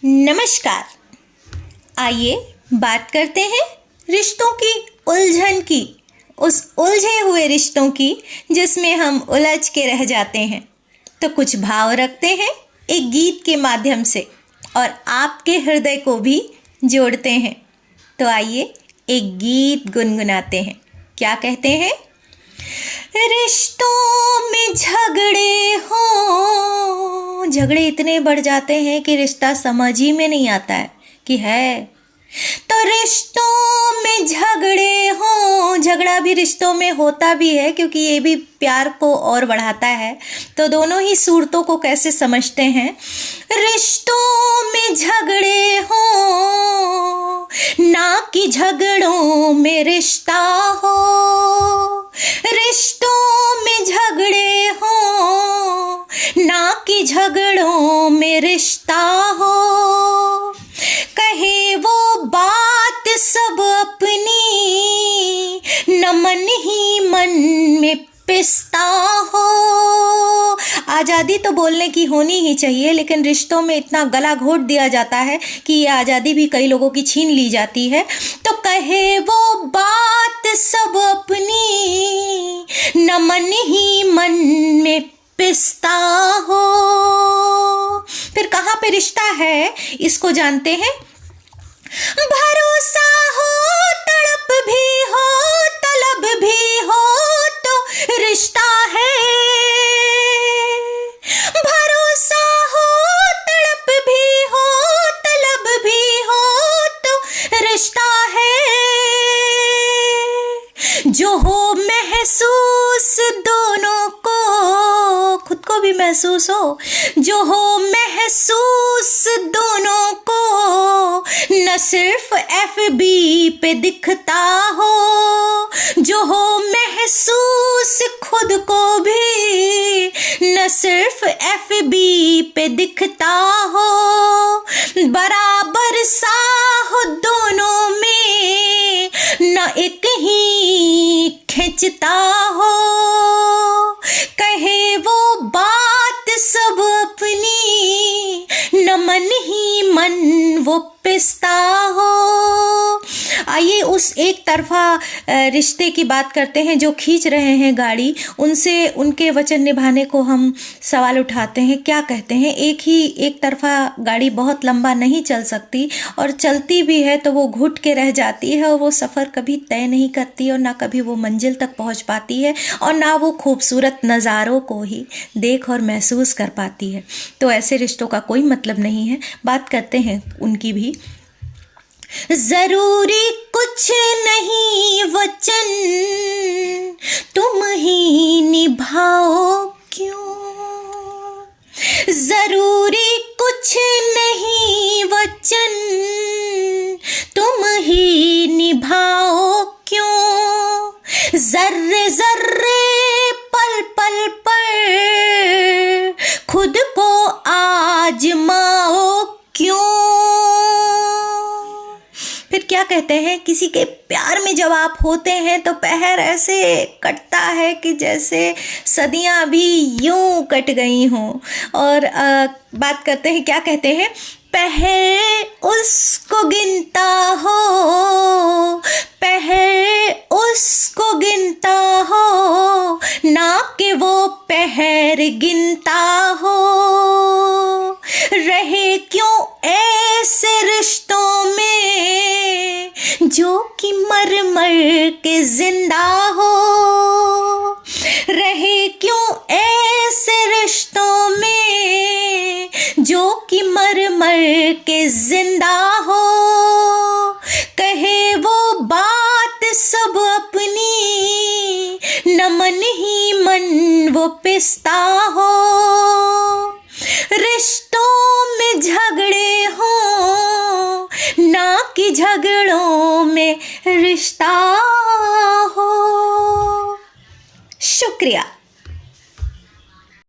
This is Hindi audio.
नमस्कार। आइए बात करते हैं रिश्तों की उलझन की, उस उलझे हुए रिश्तों की जिसमें हम उलझ के रह जाते हैं। तो कुछ भाव रखते हैं एक गीत के माध्यम से और आपके हृदय को भी जोड़ते हैं। तो आइए एक गीत गुनगुनाते हैं। क्या कहते हैं? रिश्तों में झगड़े हो, झगड़े इतने बढ़ जाते हैं कि रिश्ता समझ ही में नहीं आता है कि है। तो रिश्तों में झगड़े हो, झगड़ा भी रिश्तों में होता भी है क्योंकि ये भी प्यार को और बढ़ाता है। तो दोनों ही सूरतों को कैसे समझते हैं? रिश्तों में झगड़े हो, ना कि झगड़ों में रिश्ता हो। रिश्तों में झगड़े हो, ना कि झगड़ों में रिश्ता हो। कहे वो बात सब अपनी, न मन ही मन में पिसता हो। आज़ादी तो बोलने की होनी ही चाहिए, लेकिन रिश्तों में इतना गला घोट दिया जाता है कि ये आज़ादी भी कई लोगों की छीन ली जाती है। तो कहे वो बात सब अपनी, न मन ही मन में पिसता हो। फिर कहाँ पे रिश्ता है इसको जानते हैं? भरोसा हो, तड़प भी हो, तलब भी हो तो रिश्ता है। भरोसा हो, तड़प भी हो, तलब भी हो तो रिश्ता है। जो हो महसूस दोनों को, खुद को भी महसूस हो, जो हो महसूस दोनों को, न सिर्फ FB पे दिखता हो। जो हो महसूस खुद को भी, न सिर्फ FB पे दिखता हो। बराबर सा हो दोनों में, न एक ही खिंचता हो। कहे वो बात सब अपनी, न मन ही मन वो पिसता हो। आइए उस एक तरफा रिश्ते की बात करते हैं जो खींच रहे हैं गाड़ी, उनसे उनके वचन निभाने को हम सवाल उठाते हैं। क्या कहते हैं? एक तरफा गाड़ी बहुत लंबा नहीं चल सकती, और चलती भी है तो वो घुट के रह जाती है और वो सफ़र कभी तय नहीं करती और ना कभी वो मंजिल तक पहुंच पाती है और ना वो खूबसूरत नज़ारों को ही देख और महसूस कर पाती है। तो ऐसे रिश्तों का कोई मतलब नहीं है। बात करते हैं उनकी भी। जरूरी कुछ नहीं वचन, तुम ही निभाओ क्यों। जरूरी कुछ नहीं वचन, तुम ही निभाओ क्यों। जर्रे जर्रे पल पल पर खुद को आजमाओ क्यों। फिर क्या कहते हैं? किसी के प्यार में जब आप होते हैं तो पहर ऐसे कटता है कि जैसे सदियां भी यूं कट गई हों। और बात करते हैं, क्या कहते हैं? पहर उसको गिनता हो, पहर उसको गिनता हो, ना कि वो पहर गिनता हो। रहे क्यों ऐसे रिश्तों में जो कि मर मर के जिंदा हो। रहे क्यों ऐसे रिश्तों में जो कि मर मर के जिंदा हो। कहे वो बात सब अपनी, न मन ही मन वो पिसता हो। रिश्तों में झगड़े हो, ना कि झगड़ों में रिश्ता हो। शुक्रिया।